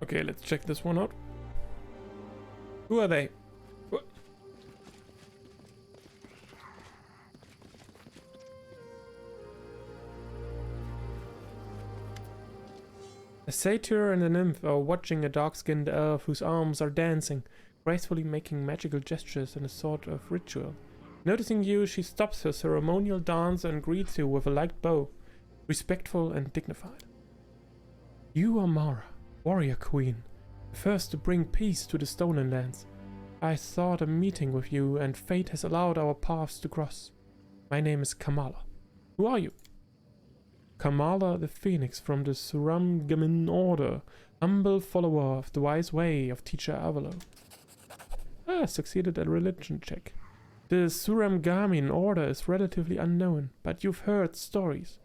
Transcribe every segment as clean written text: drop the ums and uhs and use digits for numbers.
Okay, let's check this one out. Who are they? What? A satyr and a nymph are watching a dark-skinned elf whose arms are dancing, gracefully making magical gestures in a sort of ritual. Noticing you, she stops her ceremonial dance and greets you with a light bow, respectful and dignified. You are Mara, warrior queen, the first to bring peace to the Stolen Lands. I sought a meeting with you, and fate has allowed our paths to cross. My name is Kamala. Who are you? Kamala the Phoenix from the Suramgamin Order, humble follower of the wise way of Teacher Avalo. Succeeded at a religion check. The Suramgamin Order is relatively unknown, but you've heard stories.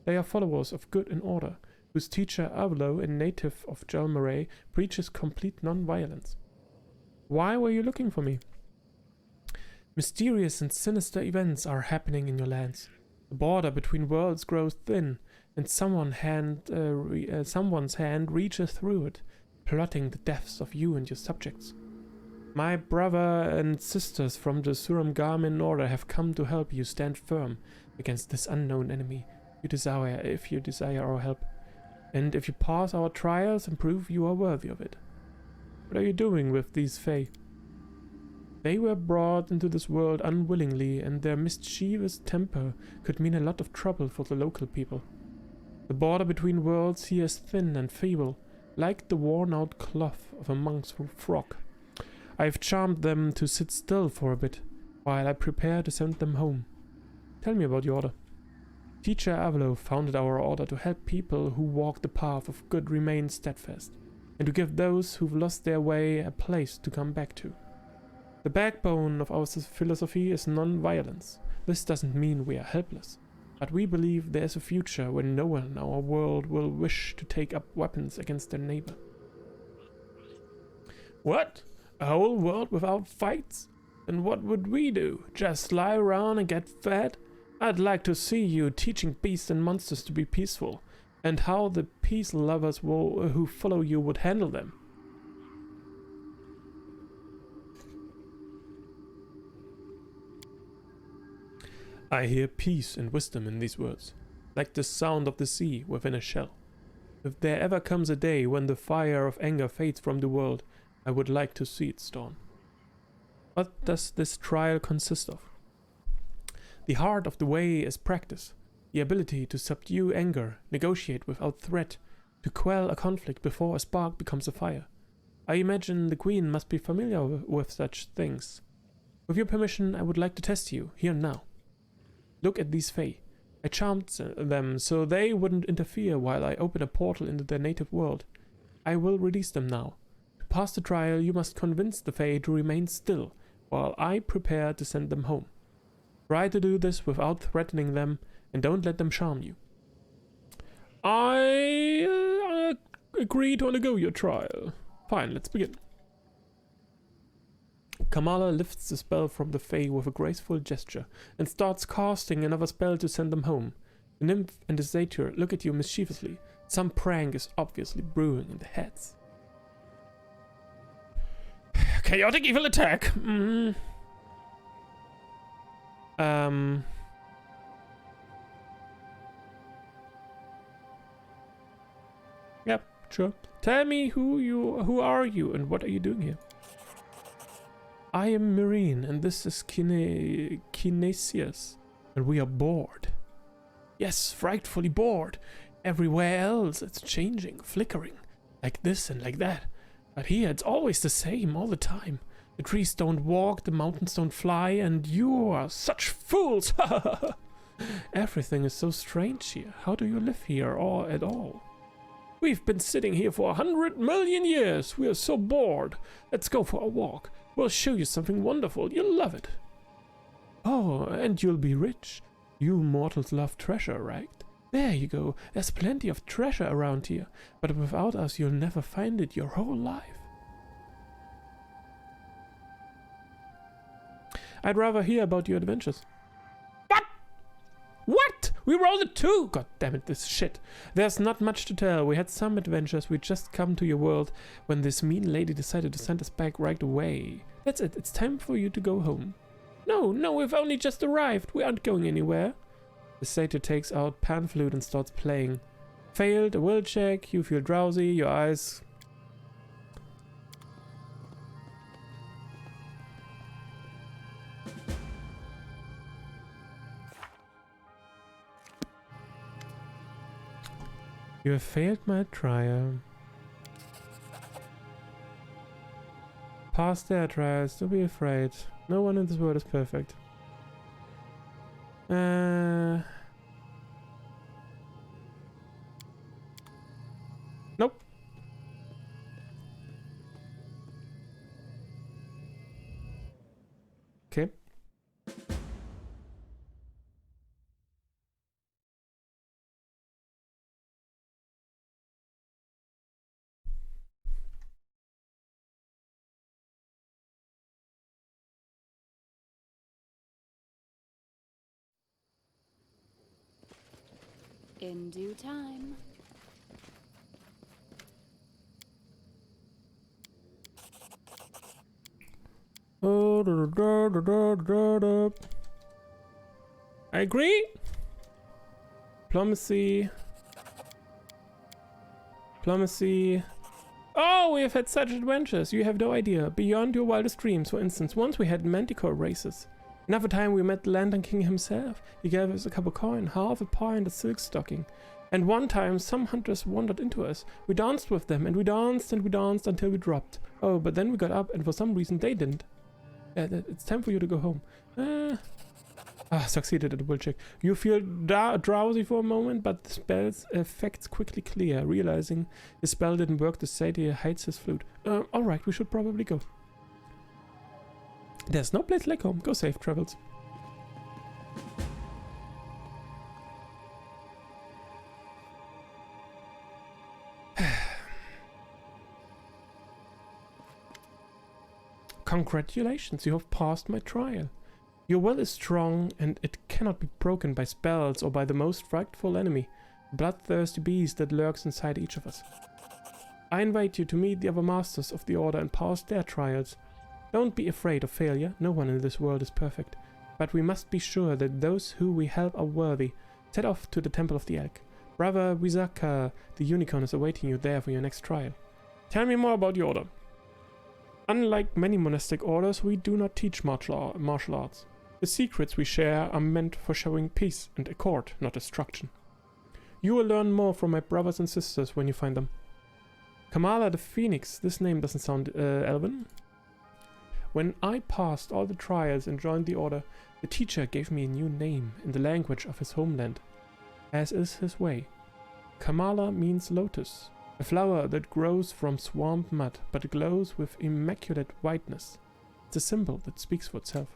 They are followers of good and order, whose teacher Avalo, a native of Jalmaray, preaches complete non-violence. Why were you looking for me? Mysterious and sinister events are happening in your lands. The border between worlds grows thin, and someone's hand reaches through it, plotting the deaths of you and your subjects. My brother and sisters from the Suramgamin Order have come to help you stand firm against this unknown enemy if you desire our help, and if you pass our trials and prove you are worthy of it. What are you doing with these Fae? They were brought into this world unwillingly, and their mischievous temper could mean a lot of trouble for the local people. The border between worlds here is thin and feeble, like the worn-out cloth of a monk's frock. I've charmed them to sit still for a bit, while I prepare to send them home. Tell me about your order. Teacher Avalo founded our order to help people who walk the path of good remain steadfast, and to give those who've lost their way a place to come back to. The backbone of our philosophy is non-violence. This doesn't mean we are helpless, but we believe there's a future when no one in our world will wish to take up weapons against their neighbor. What? A whole world without fights? And what would we do? Just lie around and get fed? I'd like to see you teaching beasts and monsters to be peaceful, and how the peace lovers who follow you would handle them. I hear peace and wisdom in these words, like the sound of the sea within a shell. If there ever comes a day when the fire of anger fades from the world, I would like to see it dawn. What does this trial consist of? The heart of the way is practice, the ability to subdue anger, negotiate without threat, to quell a conflict before a spark becomes a fire. I imagine the Queen must be familiar with such things. With your permission, I would like to test you, here and now. Look at these Fae. I charmed them so they wouldn't interfere while I open a portal into their native world. I will release them now. To pass the trial, you must convince the Fae to remain still, while I prepare to send them home. Try to do this without threatening them, and don't let them charm you. I agree to undergo your trial. Fine, let's begin. Kamala lifts the spell from the Fae with a graceful gesture, and starts casting another spell to send them home. The nymph and the satyr look at you mischievously. Some prank is obviously brewing in their heads. Chaotic evil attack! Yep, sure. Tell me who are you and what are you doing here? I am Marine and this is Kinesius, and we are bored. Yes, frightfully bored. Everywhere else it's changing, flickering, like this and like that. But here it's always the same all the time. The trees don't walk, the mountains don't fly, and you are such fools! Everything is so strange here. How do you live here or at all? We've been sitting here for 100 million years. We are so bored. Let's go for a walk. We'll show you something wonderful. You'll love it. Oh, and you'll be rich. You mortals love treasure, right? There you go. There's plenty of treasure around here, but without us you'll never find it your whole life. I'd rather hear about your adventures. What? What? We rolled a 2! God damn it, this shit. There's not much to tell. We had some adventures. We just come to your world when this mean lady decided to send us back right away. That's it. It's time for you to go home. No, we've only just arrived. We aren't going anywhere. The satyr takes out pan flute and starts playing. Failed a will check. You feel drowsy. Your eyes... You have failed my trial. Pass their trials, don't be afraid. No one in this world is perfect. Nope. Okay. In due time. I agree. Diplomacy. Oh, we have had such adventures. You have no idea. Beyond your wildest dreams. For instance, once we had manticore races. Another time we met the Lantern King himself. He gave us a copper coin, half a pie and a silk stocking. And one time some hunters wandered into us. We danced with them and we danced until we dropped. Oh, but then we got up and for some reason they didn't. It's time for you to go home. Succeeded at the will check. You feel drowsy for a moment, but the spell's effects quickly clear. Realizing the spell didn't work, the satyr hides his flute. Alright, we should probably go. There's no place like home. Go safe travels. Congratulations, you have passed my trial. Your will is strong, and it cannot be broken by spells or by the most frightful enemy, the bloodthirsty beast that lurks inside each of us. I invite you to meet the other masters of the Order and pass their trials. Don't be afraid of failure. No one in this world is perfect. But we must be sure that those who we help are worthy. Set off to the Temple of the Elk. Brother Wizaka, the unicorn, is awaiting you there for your next trial. Tell me more about your order. Unlike many monastic orders, we do not teach martial arts. The secrets we share are meant for showing peace and accord, not destruction. You will learn more from my brothers and sisters when you find them. Kamala the Phoenix. This name doesn't sound elven. When I passed all the trials and joined the Order, the teacher gave me a new name in the language of his homeland, as is his way. Kamala means lotus, a flower that grows from swamp mud but glows with immaculate whiteness. It's a symbol that speaks for itself.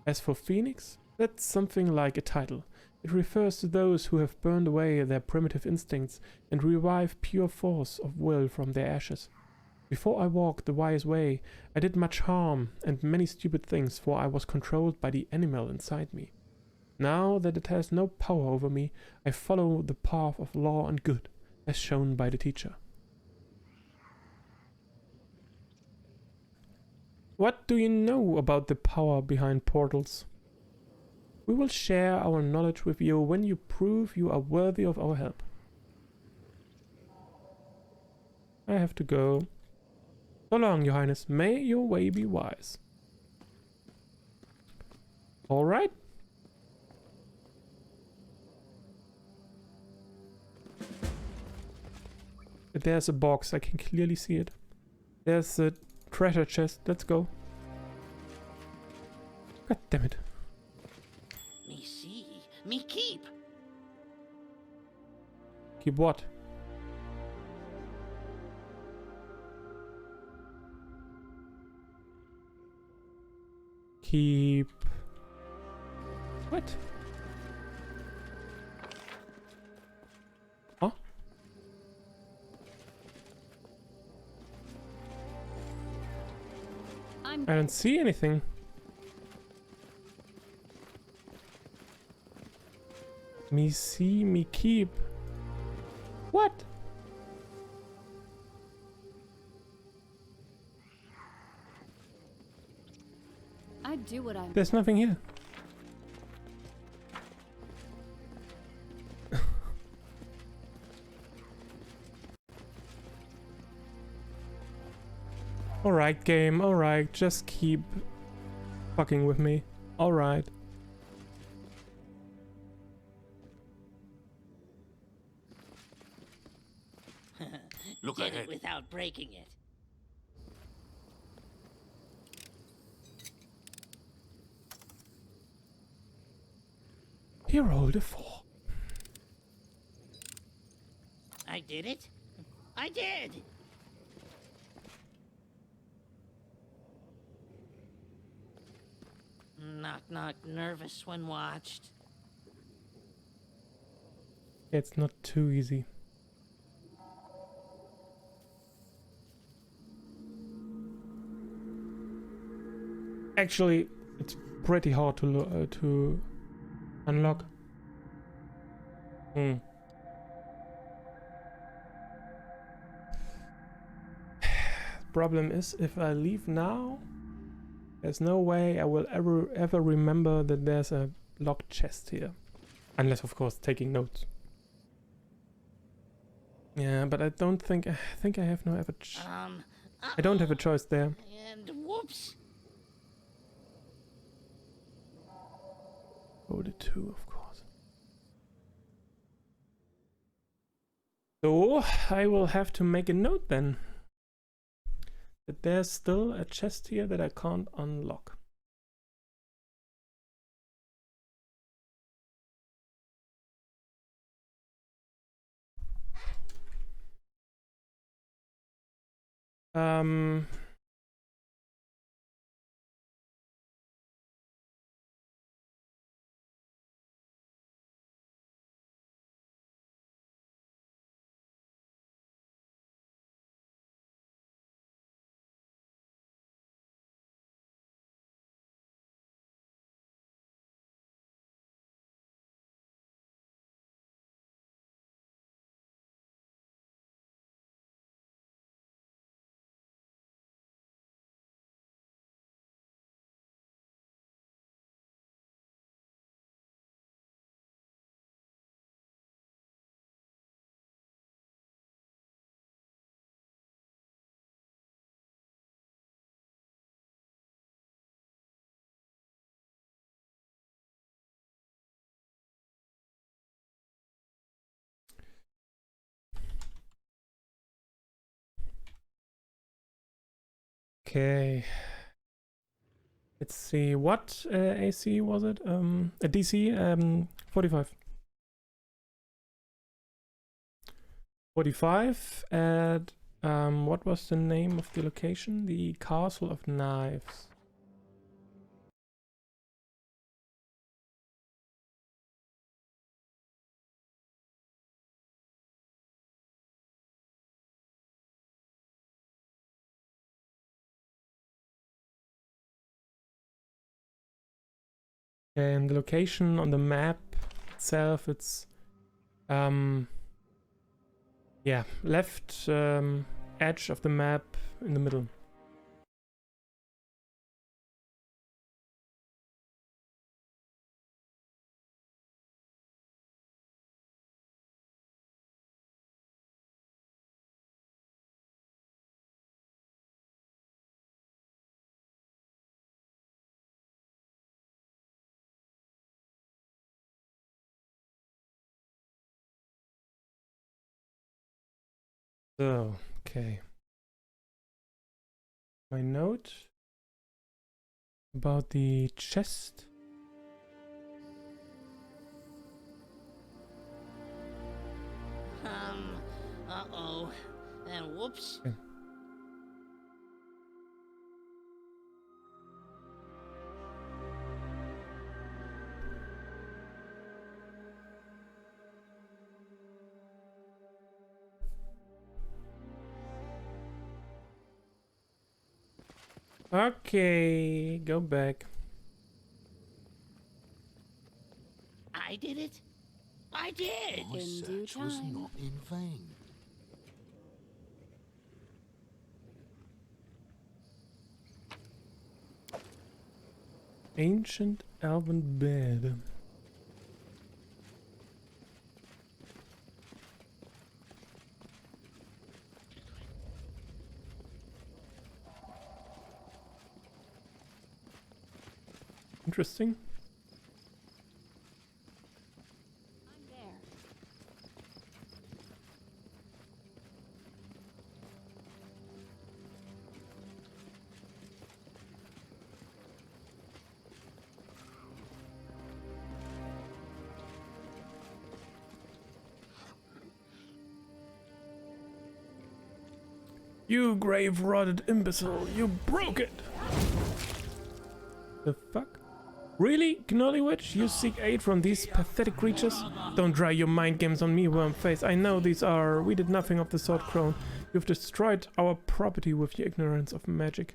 As for Phoenix, that's something like a title. It refers to those who have burned away their primitive instincts and revive pure force of will from their ashes. Before I walked the wise way, I did much harm and many stupid things, for I was controlled by the animal inside me. Now that it has no power over me, I follow the path of law and good, as shown by the teacher. What do you know about the power behind portals? We will share our knowledge with you when you prove you are worthy of our help. I have to go. So long, Your Highness. May your way be wise. All right. There's a box. I can clearly see it. There's a treasure chest. Let's go. God damn it. Me see, me keep. Keep what? Keep... What? Huh? I don't see anything. Me see, me keep. What? I do what I'm. There's nothing here. Alright, game, alright. Just keep fucking with me. Alright. Look Get ahead. It without breaking it. He rolled a 4. I did it. I did. Knock, knock, nervous when watched. It's not too easy. Actually, it's pretty hard to unlock. Problem is, if I leave now, there's no way I will ever remember that there's a locked chest here. Unless, of course, taking notes. Yeah, but I don't think... I think I have no other... I don't have a choice there. And whoops. Oh, the 2, of course. So, I will have to make a note then. That there's still a chest here that I can't unlock. Okay. Let's see, what AC was it? A DC? 45. 45 at, what was the name of the location? The Castle of Knives. And the location on the map itself, it's yeah, left edge of the map in the middle. So, okay. My note about the chest. Uh-oh. And whoops. Okay. Okay, go back. I did it? I did. My In due search was time. not in vain. Ancient elven bed. Interesting. I'm there. You grave-rotted imbecile, you broke it! The fuck? Really, Gnolly Witch? You seek aid from these pathetic creatures? Don't try your mind games on me, Wormface. I know these are... We did nothing of the sort, Crone. You've destroyed our property with your ignorance of magic.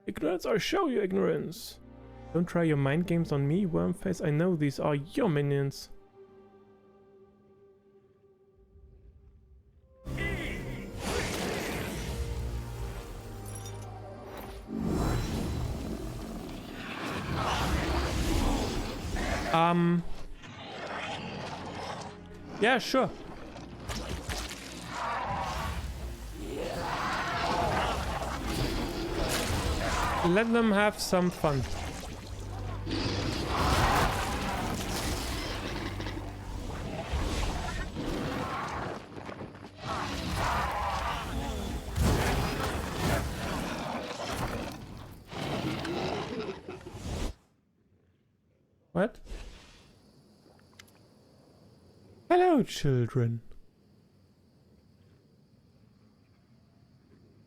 Ignorance? I show you ignorance! Don't try your mind games on me, Wormface. I know these are your minions. Yeah, sure. Let them have some fun. What? Hello, children.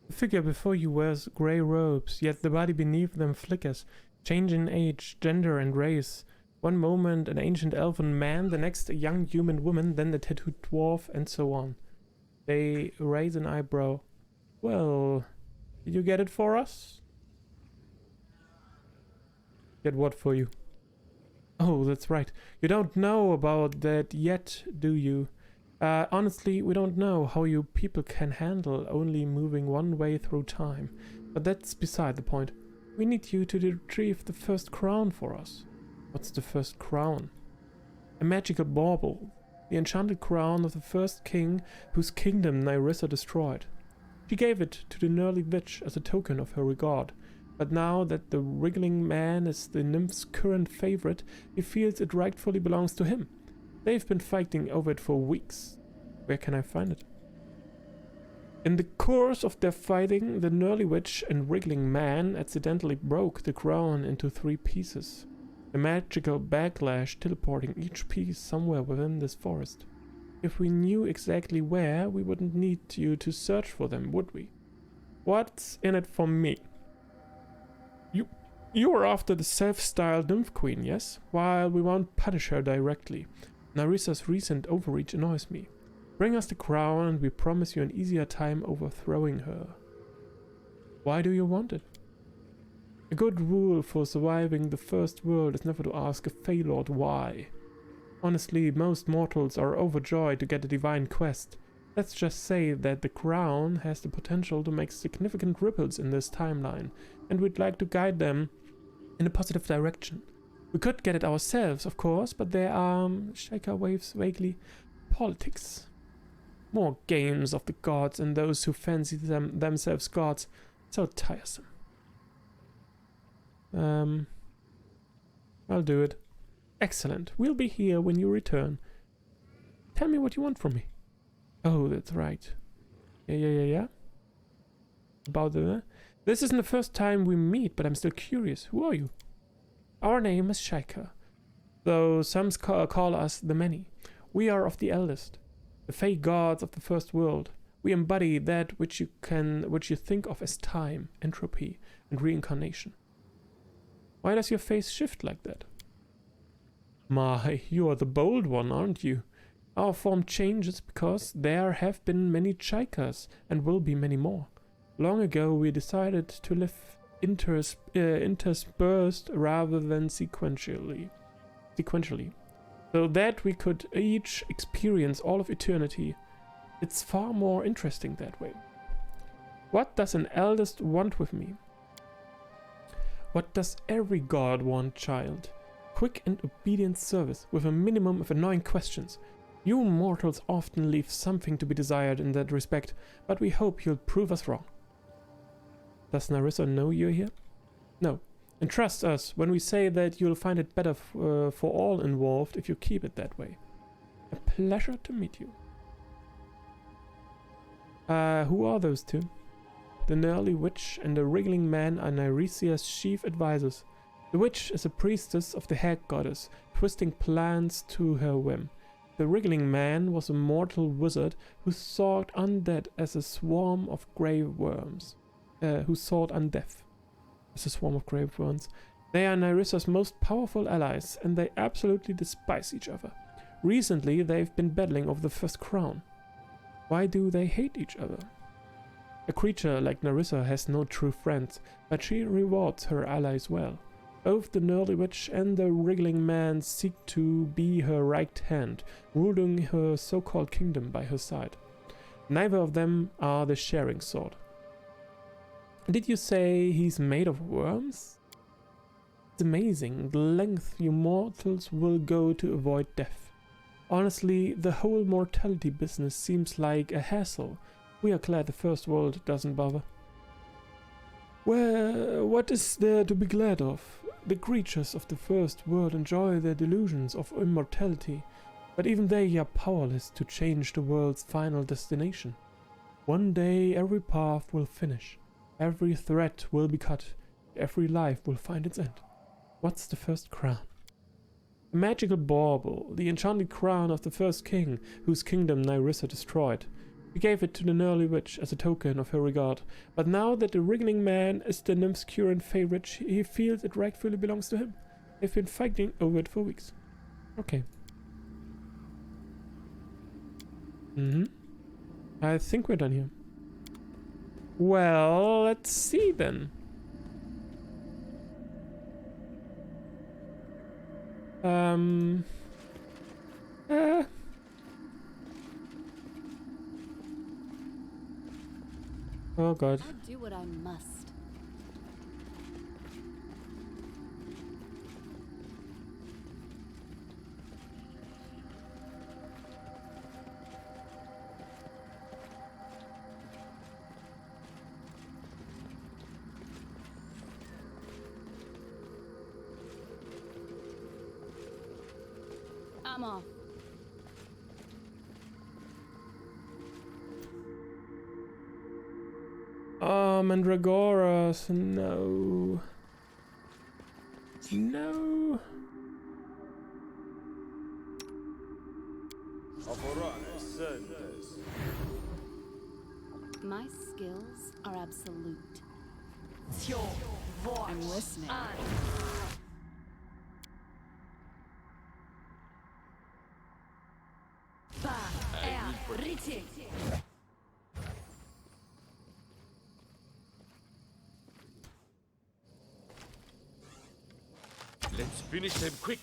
The figure before you wears grey robes, yet the body beneath them flickers, change in age, gender and race. One moment an ancient elven man, the next a young human woman, then a tattooed dwarf, and so on. They raise an eyebrow. Well, did you get it for us? Get what for you? Oh, that's right. You don't know about that yet, do you? Honestly, we don't know how you people can handle only moving one way through time. But that's beside the point. We need you to retrieve the first crown for us. What's the first crown? A magical bauble. The enchanted crown of the first king whose kingdom Nyrissa destroyed. She gave it to the Gnolly Witch as a token of her regard. But now that the wriggling man is the nymph's current favorite, he feels it rightfully belongs to him. They've been fighting over it for weeks. Where can I find it? In the course of their fighting, the Gnolly Witch and wriggling man accidentally broke the crown into 3 pieces. The magical backlash teleporting each piece somewhere within this forest. If we knew exactly where, we wouldn't need you to search for them, would we? What's in it for me? You are after the self-styled nymph queen, yes? While we won't punish her directly. Narissa's recent overreach annoys me. Bring us the crown and we promise you an easier time overthrowing her. Why do you want it? A good rule for surviving the first world is never to ask a Fey Lord why. Honestly, most mortals are overjoyed to get a divine quest. Let's just say that the crown has the potential to make significant ripples in this timeline, and we'd like to guide them in a positive direction. We could get it ourselves, of course, but there are, Shaker waves vaguely, politics. More games of the gods and those who fancy themselves gods. So tiresome. I'll do it. Excellent. We'll be here when you return. Tell me what you want from me. Oh, that's right. Yeah. About the... This isn't the first time we meet, but I'm still curious. Who are you? Our name is Shaker, though some call us the Many. We are of the eldest, the Fey gods of the first world. We embody that which you think of as time, entropy, and reincarnation. Why does your face shift like that? My, you are the bold one, aren't you? Our form changes because there have been many Shakers, and will be many more. Long ago we decided to live interspersed rather than sequentially. so that we could each experience all of eternity. It's far more interesting that way. What does an eldest want with me? What does every god want, child? Quick and obedient service, with a minimum of annoying questions. You mortals often leave something to be desired in that respect, but we hope you'll prove us wrong. Does Narissa know you're here? No. And trust us when we say that you'll find it better for all involved if you keep it that way. A pleasure to meet you. Who are those two? The gnarly witch and the wriggling man are Nyresia's chief advisors. The witch is a priestess of the hag goddess, twisting plans to her whim. The wriggling man was a mortal wizard who sought undead as a swarm of grey worms. They are Nyressa's most powerful allies, and they absolutely despise each other. Recently, they've been battling over the first crown. Why do they hate each other? A creature like Narissa has no true friends, but she rewards her allies well. Both the gnarly witch and the wriggling man seek to be her right hand, ruling her so-called kingdom by her side. Neither of them are the sharing sort. Did you say he's made of worms? It's amazing the length you mortals will go to avoid death. Honestly, the whole mortality business seems like a hassle. We are glad the First World doesn't bother. Well, what is there to be glad of? The creatures of the First World enjoy their delusions of immortality, but even they are powerless to change the world's final destination. One day every path will finish, every thread will be cut, every life will find its end. What's the first crown? A magical bauble, the enchanted crown of the first king, whose kingdom Nyrissa destroyed. We gave it to the gnarly witch as a token of her regard, but now that the wriggling man is the nymph's current favorite, he feels it rightfully belongs to him. They've been fighting over it for weeks. Okay. I think we're done here. Well, let's see then. Oh god. I'll do what I must. I'm off. Mandragoras, no. No. My skills are absolute. I'm listening. Let's finish them quick.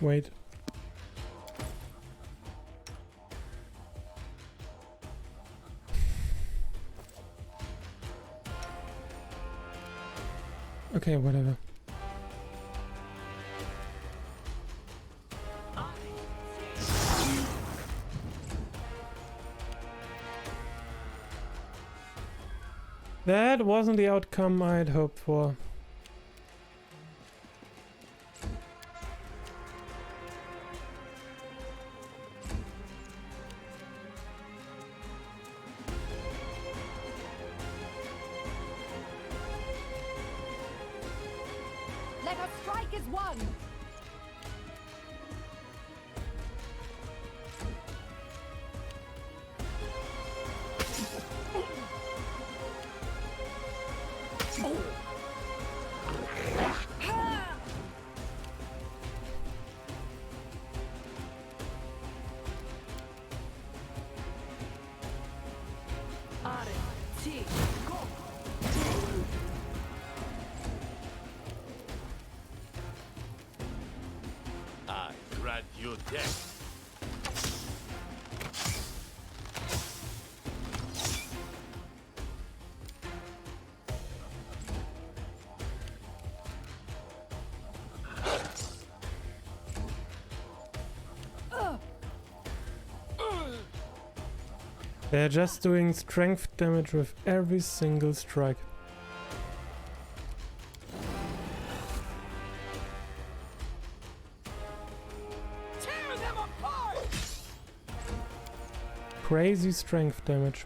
Wait. Okay, whatever. That wasn't the outcome I'd hoped for. Let us strike as one. You're dead. They're just doing strength damage with every single strike. Tear them apart! Crazy strength damage.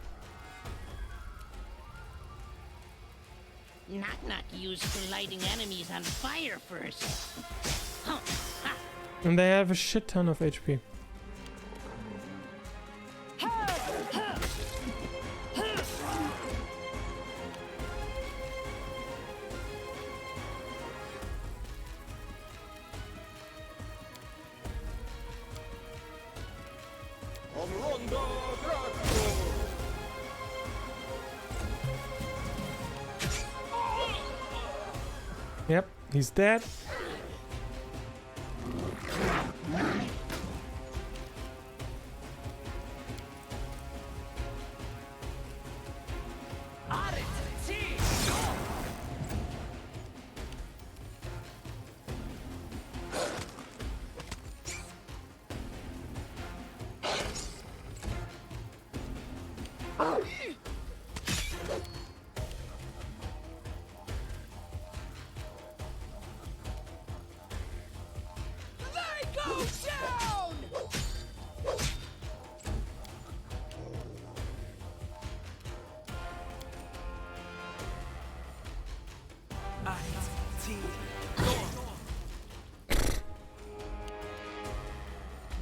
Knock-knock used to lighting enemies on fire first. Huh. Ha. And they have a shit ton of HP. Yep, he's dead.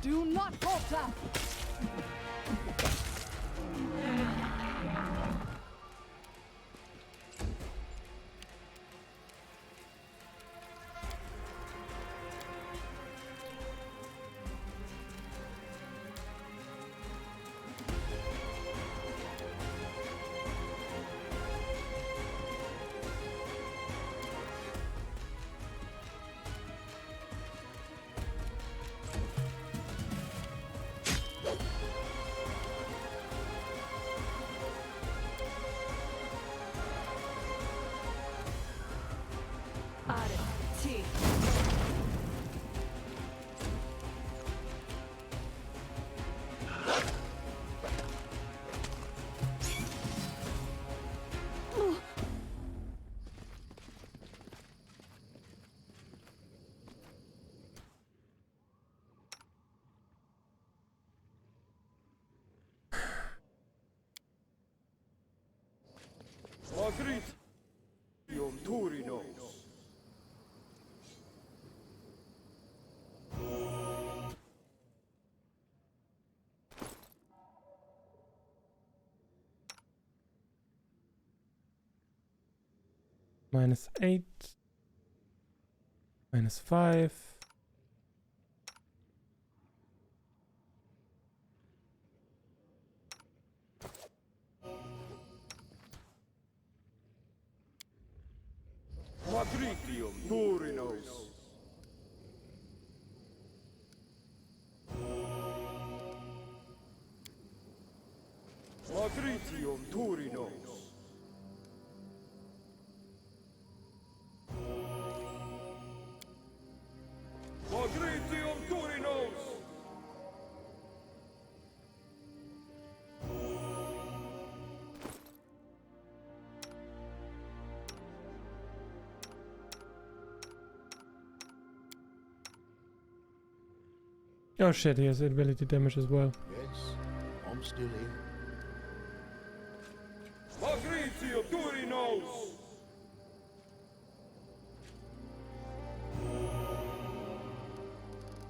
Do not falter! Agreed. Yom Torinos. -8. -5. Madritium Torinos. Madritium Torinos. Madritium Torinos. Oh shit, he has ability damage as well. Yes, I'm still here. Madritium Torinos.